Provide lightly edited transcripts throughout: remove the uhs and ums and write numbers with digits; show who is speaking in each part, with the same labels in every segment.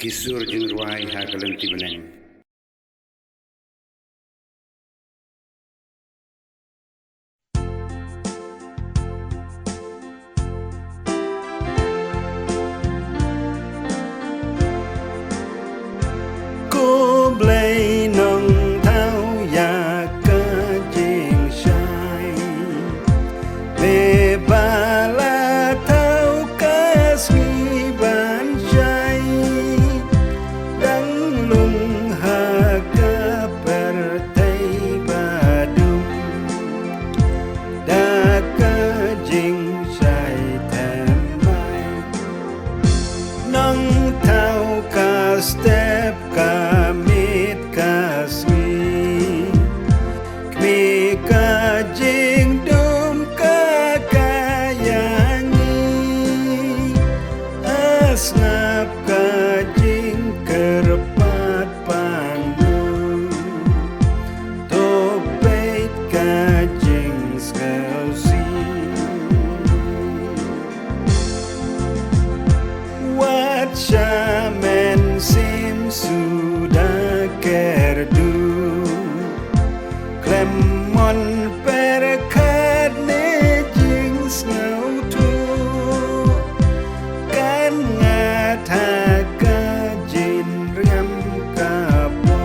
Speaker 1: Kisur jeng ruai ha kalenti beneng.
Speaker 2: Cô blei nong thao ya ca jing shai về ba la thao ca smi ban shai đắng lung ha ca per tây ba dum da ca jing shai thêm mai nong thao ca step ka mit ka smi kmi ka jing dum ka kayangi asnap ka jing kerpat pangdu topet ka jing skausi wat shaman sim sudah kerdu Clemon perkat ne jing ngau tu kan ngata ka jin riam ka po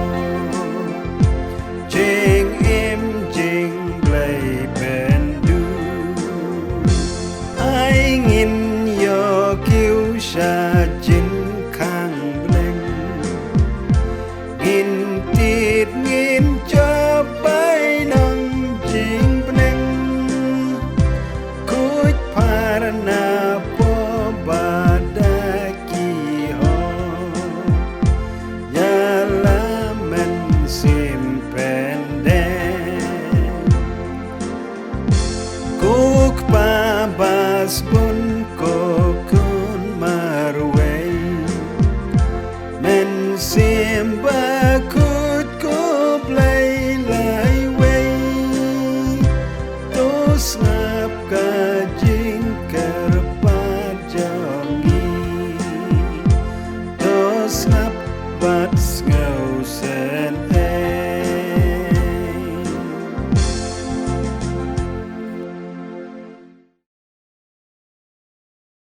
Speaker 2: jing im jing blai bendu ai ngin yo kiu sha jin khang bleng nghìn tít nghìn cho bay nong jing bleng kuch parana po badaki ho ya la men sim pende kuk pa bas bun kokun marway men sim bakut ko blai lai way tos ngap ka jing kerpat jongi tos ngap bat